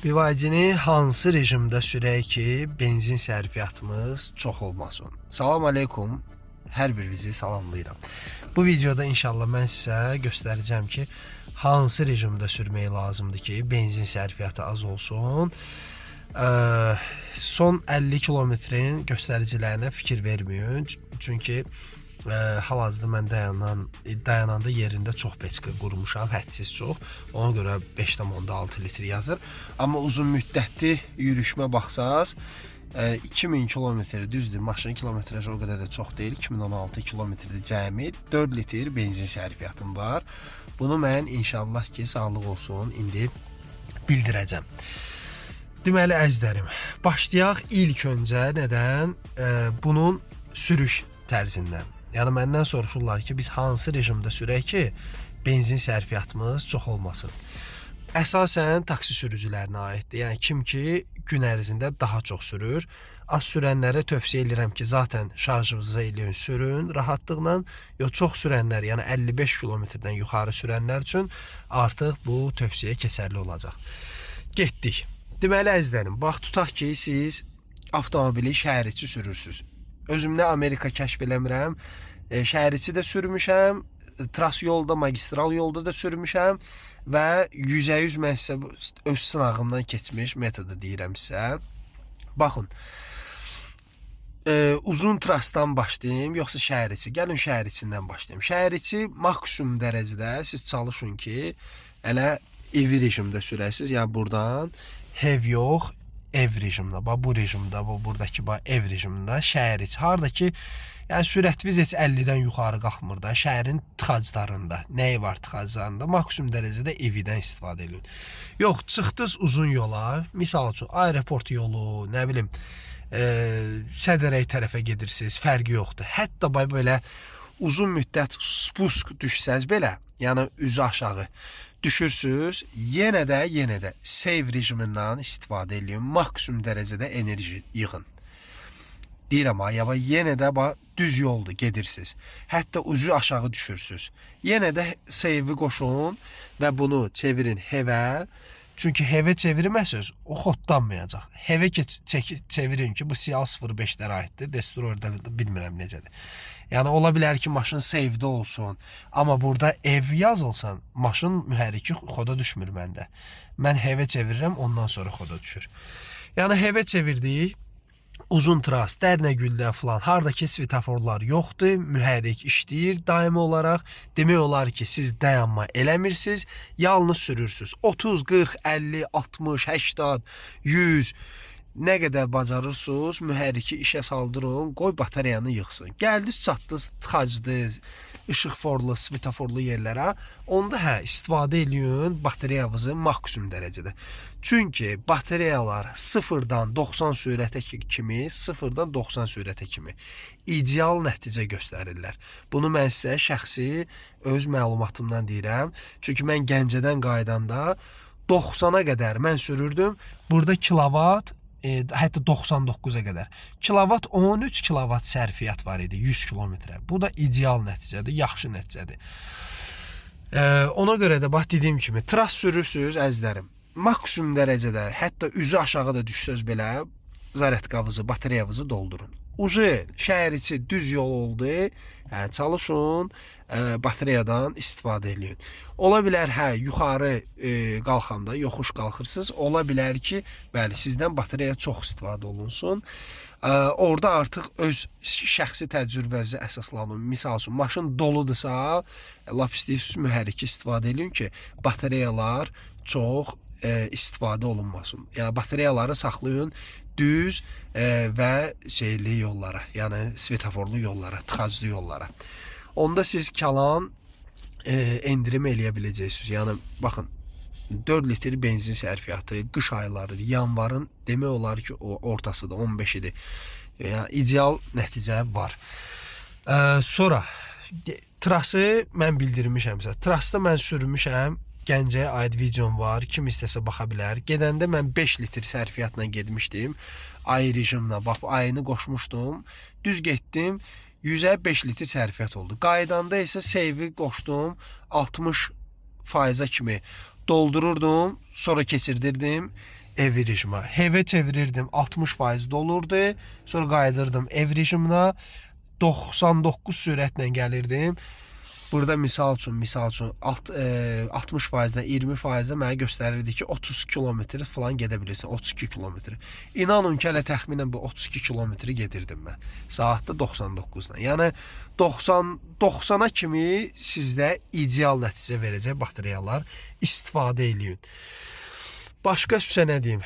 BYD-ni hansı rejimdə sürək ki, benzin sərfiyyatımız çox olmasın? Salam aleykum, hər birinizi salamlayıram. Bu videoda inşallah mən sizə göstərəcəm ki, hansı rejimdə sürmək lazımdır ki, benzin sərfiyyatı az olsun. Son 50 kilometrin göstəricilərinə fikir verməyin, çünki hal-hazırda mən dayananda yerində çox peçka qurmuşam, hədsiz çox. Ona görə 5,6 litr yazır. Amma uzun müddətli yürüşmə baxsaz, 2000 kilometr düzdür, maşın kilometrajı o qədər də çox deyil. 2016 kilometrdə cəmi 4 litr benzin sərfiyyatım var. Bunu mən inşallah ki, sağlıq olsun, indi bildirəcəm. Deməli, əzizlərim, başlayaq ilk öncə nədən? Bunun sürüş tərzindən. Yəni məndən soruşurlar ki, biz hansı rejimdə sürək ki, benzin sərfiyyatımız çox olmasın. Əsasən taksi sürücülərinə aiddir. Yəni kim ki, gün ərzində daha çox sürür. Az sürənlərə tövsiyə edirəm ki, zaten şarjınızı eləyin, sürün rahatlıqla. Çox sürənlər, yəni 55 kilometrdən yuxarı sürənlər üçün artıq bu tövsiyə keçərli olacaq. Getdik. Deməli, əzizlərim, bax, tutaq ki, siz avtomobili şəhər içi sürürsünüz. Özümdə Amerika kəşf eləmirəm. Şəhər içi də sürmüşəm, tras yolda, magistral yolda da sürmüşəm və 100% mən sizə öz sınağımdan keçmiş metodu deyirəm sizə. Baxın, uzun trasdan başlayayım, yoxsa şəhər içi? Gəlin şəhər içindən başlayayım. Şəhər içi maksimum dərəcədə siz çalışın ki, elə ev rejimdə sürəsiniz. Yəni buradan hev yox, ev rejimdə, bu rejimdə, buradakı ev rejimdə, şəhər içi, harada ki, yəni sürətiniz heç 50-dən yuxarı qalxmır da, şəhərin tıxaclarında, nəyi var tıxaclarında, maksimum dərəcədə evidən istifadə edin. Yox, çıxdınız uzun yola, misal üçün, aeroport yolu, nə bilim, Sədərək tərəfə gedirsiniz, fərqi yoxdur. Hətta belə uzun müddət spusk düşsəz belə, yəni üzü aşağı düşürsünüz, yenə də save rejimindən istifadə edin, maksimum dərəcədə enerji yığın. Deyirəm, yenə də düz yoldur, gedirsiniz. Hətta üzü aşağı düşürsünüz. Yenə də save-i qoşun və bunu çevirin hevə. Çünki hevə çevirməsəz, o xodlanmayacaq. Hevə çevirin ki, bu CL05-lərə aiddir. Destroyerdə bilmirəm necədir. Yəni, ola bilər ki, maşın save'də olsun. Amma burada ev yazılsan, maşın mühərriki xoda düşmür məndə. Mən hevə çevirirəm, ondan sonra xoda düşür. Yəni, hevə çevirdik. Uzun tras, dərnəgüldə falan, haradakı svetoforlar yoxdur, mühərrik işləyir daimi olaraq. Demək olar ki, siz dayanma eləmirsiniz, yalnız sürürsünüz. 30, 40, 50, 60, 80, 100, nə qədər bacarırsınız, mühərriki işə saldırın, qoy batareyanı yıxsın. Gəldiniz, çatdınız, tıxacdınız, işıqforlu, svetoforlu yerlərə, onda istifadə edin batareyanızı maksimum dərəcədə. Çünki batareyalar 0-dan 90 sürətə kimi, 0-dan 90 sürətə kimi ideal nəticə göstərirlər. Bunu mən sizə şəxsi öz məlumatımdan deyirəm. Çünki mən Gəncədən qaydanda 90-a qədər mən sürürdüm. Burada kilovat, hətta 99-a qədər. Kilovat 13 kilovat sərfiyyat var idi 100 kilometrə. Bu da ideal nəticədir, yaxşı nəticədir. Ona görə də dediyim kimi, tras sürürsünüz, əzizlərim. Maksimum dərəcədə, hətta üzü aşağı da düşsəz belə, zaryadkavızı, batareyanızı doldurun. Ucu şəhər içi düz yol oldu, çalışın, batareyadan istifadə edin. Ola bilər, yuxarı qalxanda, yoxuş qalxırsınız, ola bilər ki, bəli, sizdən batareya çox istifadə olunsun. Orada artıq öz şəxsi təcrübənizi əsaslanın. Misal üçün, maşın doludursa, lap istəyirsiniz mühərriki istifadə edin ki, batareyalar çox istifadə olunmasın. Yəni, batareyaları saxlayın düz və şeyli yollara, yəni svetoforlu yollara, tıxaclı yollara. Onda siz kalan endirim eləyə biləcəksiniz. Yəni, baxın, 4 litr benzin sərfiyyatı, qış aylarıdır, yanvarın demək olar ki, ortasıdır, 15-idir. Yəni, ideal nəticə var. Sonra, trası mən bildirmişəm sizə. Trasda mən sürmüşəm. Gəncəyə aid videom var, kim istəsə baxa bilər. Gedəndə mən 5 litr sərfiyyatla gedmişdim. Ay rejimlə, ayını qoşmuşdum. Düz getdim, 100-ə 5 litr sərfiyyat oldu. Qaydanda isə save-i qoşdum, 60%-a kimi doldururdum, sonra keçirdirdim. ev rejimə. Heve çevirirdim 60% dolurdu. Sonra qaydırdım ev rejiminə. 99 sürətlə gəlirdim. Burada misal üçün 60%-dən 20%-ə mənə göstərirdi ki, 30 kilometr falan gedə bilirsən, 32 kilometr. İnanın ki, hələ təxminən bu 32 kilometri gedirdim mən. Saatda 99-dan. Yəni 90-90-a kimi sizdə ideal nəticə verəcək bateriyalar istifadə eləyin. Başqa süsə nə deyim?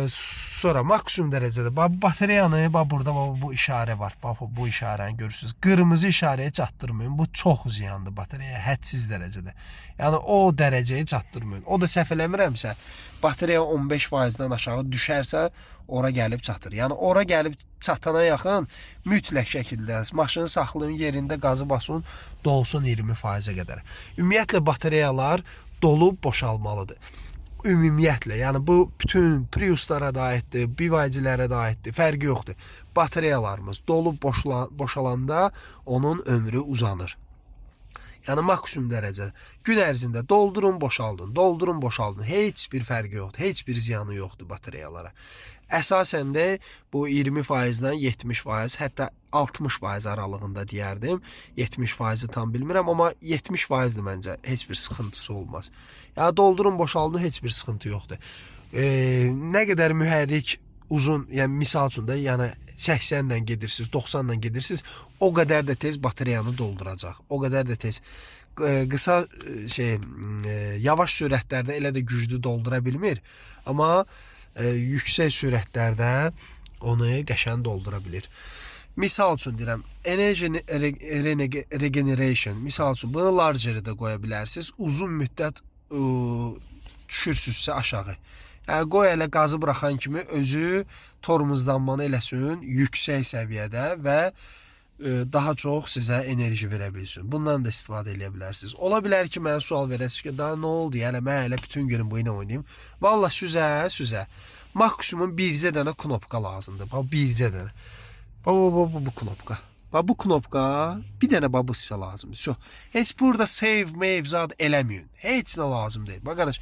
Sonra maksimum dərəcədə batareyanı burada bu işarə var. Bu işarəni görürsünüz. Qırmızı işarəyə çatdırmayın. Bu çox ziyandır bateriyaya, hədsiz dərəcədə. Yəni o dərəcəyə çatdırmayın. O da səhv eləmirəmsə, batareya 15%-dən aşağı düşərsə, ora gəlib çatır. Yəni ora gəlib çatana yaxın mütləq şəkildə maşını saxlayın, yerində qazı basın, dolsun 20%-ə qədər. Ümumiyyətlə batareyalar dolub boşalmalıdır. Ümumiyyətlə, yəni bu bütün Priuslara da aiddir, BYD-lərə də aiddir, fərqi yoxdur. Batareyalarımız dolub boşalanda onun ömrü uzanır. Yəni maksimum dərəcədə. Gün ərzində doldurun, boşaldın, doldurun, boşaldın. Heç bir fərqi yoxdur, heç bir ziyanı yoxdur batareyalara. Əsasən də bu 20%-dən 70%, hətta 60% aralığında deyərdim. 70%-i tam bilmirəm, amma 70%-dir məncə. Heç bir sıxıntısı olmaz. Yəni doldurun, boşaldın, heç bir sıxıntı yoxdur. Nə qədər mühərrik uzun, yəni misal üçün də, yəni 80-lə gedirsiniz, 90-la gedirsiniz, o qədər də tez batareyanı dolduracaq. O qədər də tez. Qısa yavaş sürətlərdə elə də güclü doldura bilmir, amma yüksək sürətlərdə onu qəşəng doldura bilir. Misal üçün deyirəm, energy regeneration, misal üçün bunu larger'ı da qoya bilərsiniz. Uzun müddət düşürsünüzsə aşağı. Yəni qoy elə qazı buraxan kimi özü tormozlanmanı eləsin yüksək səviyyədə və daha çox sizə enerji verə bilsin. Bundan da istifadə edə bilərsiniz. Ola bilər ki, mənə sual verəsiniz ki, daha nə oldu? Yəni mən elə bütün gün bu ilə oynayayım. Valla süzə. Maksimum bircə dənə knopka lazımdır. Bax bircə dənə. Bu knopka. Bax bu knopka bir dənə bu sizə lazımdır. Heç burada save zad eləməyin. Heç nə lazım deyil. Bax qardaş,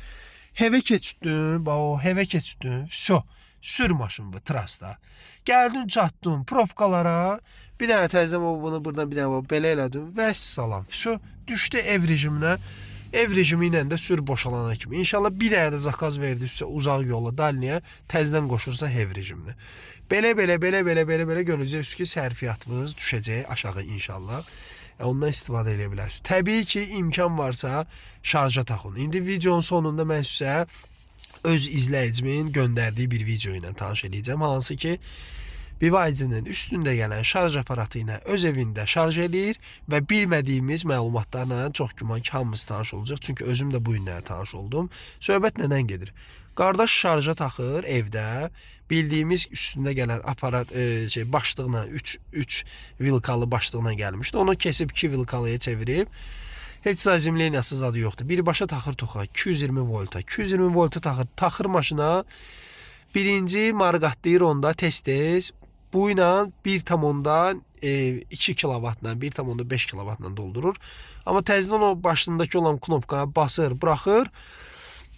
heve keçdin, heve keçdin. Sür maşın bu trasda. Gəldin, çatdın propkalara. Bir dənə təzəm bunu buradan bir dənə belə elədin və salam. Düşdü ev rejiminə. Ev rejimi ilə də sür boşalana kimi. İnşallah bir dənə də zakaz verdinizsə uzaq yolla dalniyə təzdən qoşursa ev rejiminə. Belə görəcəksiniz ki, sərfiyyatınız düşəcək aşağı inşallah. Ondan istifadə edə bilərsiniz. Təbii ki, imkan varsa şarja taxın. İndi videonun sonunda mən sizə öz izləyicimin göndərdiyi bir video ilə tanış edəcəm. Hansı ki, BYD-nin üstündə gələn şarj aparatı ilə öz evində şarj edir və bilmədiyimiz məlumatlarla çox güman ki, hamımız tanış olacaq. Çünki özüm də bu günlərə tanış oldum. Söhbət nədən gedir? Qardaş şarja taxır evdə, bildiyimiz üstündə gələn aparat başlıqla 3 vilkalı başlıqla gəlmişdi. Onu kesib 2 vilkalıya çevirib. Heç zazimliyası zadı yoxdur. Birbaşa taxır toxa 220 volta. 220 volta taxır maşına. Birinci maraqatlayır onda tez-tez. Bu ilə 1,2 kilovatla, 1,5 kilovatla doldurur. Amma təzədən o başındakı olan knopkaya basır, buraxır,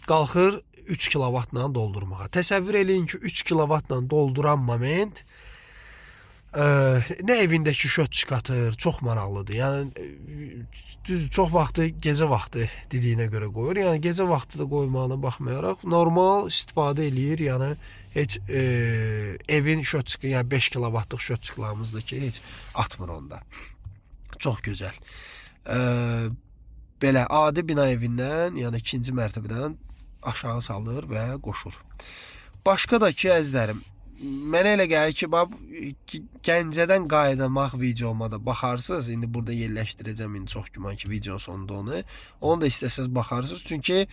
qalxır 3 kilovatla doldurmağa. Təsəvvür eləyin ki, 3 kilovatla dolduran moment nə evindəki şot çıxatır, çox maraqlıdır. Yəni düz çox vaxtı gecə vaxtı dediyinə görə qoyur. Yəni gecə vaxtı da qoymağına baxmayaraq normal istifadə eləyir. Yəni heç evin şot çıxı, yəni 5 kilovatlıq şot çıxlarımızda ki, heç atmır onda. Çox gözəl. Belə adi bina evindən, yəni ikinci mərtəbədən aşağı salır və qoşur. Başqa da ki, əzlərim, mənə elə gəlir ki, Gəncədən qayıdamaq videoma da baxarsınız. İndi burada yerləşdirəcəm, indi çox güman ki, video sonunda onu. Onu da istəsəz baxarsınız. Çünki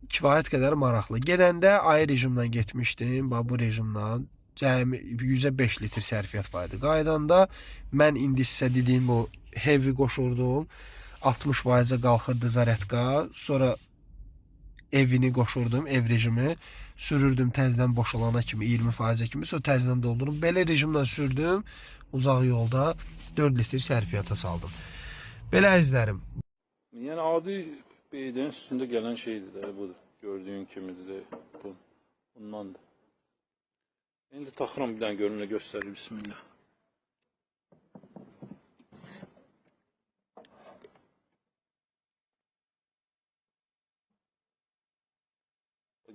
kifayət qədər maraqlı. Gedəndə ay rejimdən getmişdim. Bu rejimdən cəmi 105 litr sərfiyyat var idi. Qaydanda mən indi sizə dediyim bu heavy qoşurdum. 60%-ə qalxırdı zaryadka. Sonra evini qoşurdum, ev rejimi. Sürürdüm təzədən boşalana kimi, 20%-ə kimi. Sonra təzədən doldurum. Belə rejimlə sürdüm. Uzaq yolda 4 litr sərfiyyata saldım. Belə əzlərim. Yəni adi BYD-nin üstündə gələn şeydir də budur. Gördüyün kimidir de bundandır. İndi taxıram bir dənə görünə göstərir. Bismillah.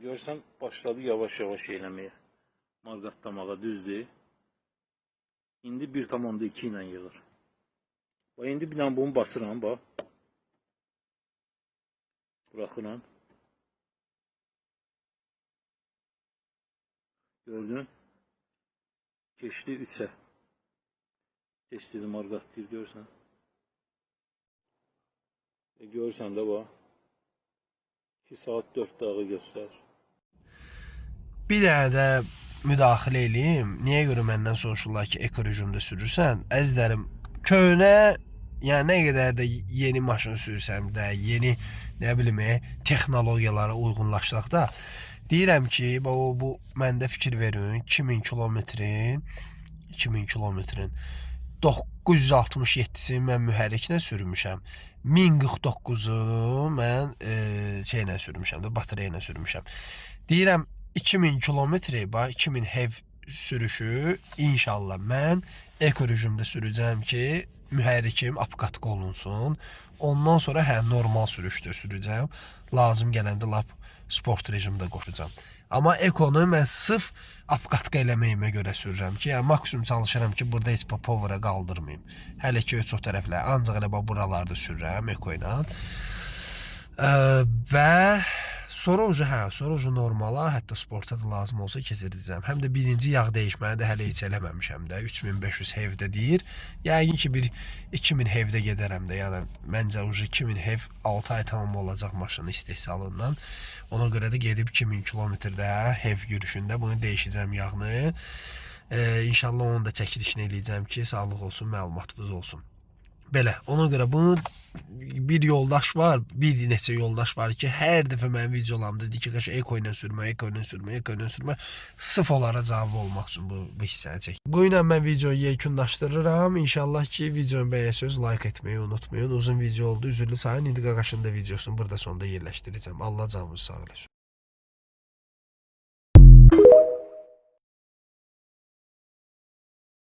Görsən başladı yavaş-yavaş eləməyə. Marqatlamağa, düzdür. İndi 1,2 ilə yığır. Bax, indi bir dənə bunu basıram, bax. Buraxıram. Gördün? Keçdi 3'ə. Keçdi marqatlayır, görsən. Görsən də bax. 2 saat 4 daqiqə göstərir. Bir dənə də müdaxilə eləyim. Niyə görə məndən soruşurlar ki, eko rejimdə sürürsən? Əzizlərim, köhnə, yəni nə qədər də yeni maşın sürsəm də, yeni, nə bilim, texnologiyalara uyğunlaşdıqda, deyirəm ki, bu məndə fikir verin, 2000 kilometrin 967-sini mən mühərriklə sürmüşəm. 1049-u mən şeylə sürmüşəm də, batareya ilə sürmüşəm. Deyirəm 2000 kilometri, 2000 hev sürüşü inşallah mən eko rejimdə sürəcəm ki, mühərrikim apqatqa olunsun. Ondan sonra normal sürüşdə sürəcəm. Lazım gələndə lap sport rejimdə qoşacam. Amma ekonu mən sırf apqatqa eləməyimə görə sürürəm ki, yəni maksimum çalışıram ki, burada heç power'a qaldırmayım. Hələ ki, çox tərəflə, ancaq elə buralarda sürürəm eko ilə. Və sonra ucu normala, hətta sporta da lazım olsa keçirəcəm. Həm də birinci yağ dəyişməni də hələ heç eləməmişəm də. 3500 hevdə deyir. Yəqin ki, bir 2000 hevdə gedərəm də. Yəni, məncə ucu 2000 hev 6 ay tamam olacaq maşının istehsalından. Ona görə də gedib 2000 kilometrdə hev yürüşündə bunu dəyişəcəm yağını. İnşallah onun da çəkilişini eləyəcəm ki, sağlıq olsun, məlumatınız olsun. Belə, ona görə bunu bir yoldaş var, bir neçə yoldaş var ki, hər dəfə mənim videolarımda deyir ki, eko ilə sürmə, sırf onlara cavab olmaq üçün bu hissəni çək. Bu ilə mən videoyu yekunlaşdırıram. İnşallah ki, videonu bəyənsəniz, like etməyi unutmayın. Uzun video oldu, üzürlü sayın. İndi qaqaşında videosunu burada sonda yerləşdirəcəm. Allah canınızı sağ eləsin.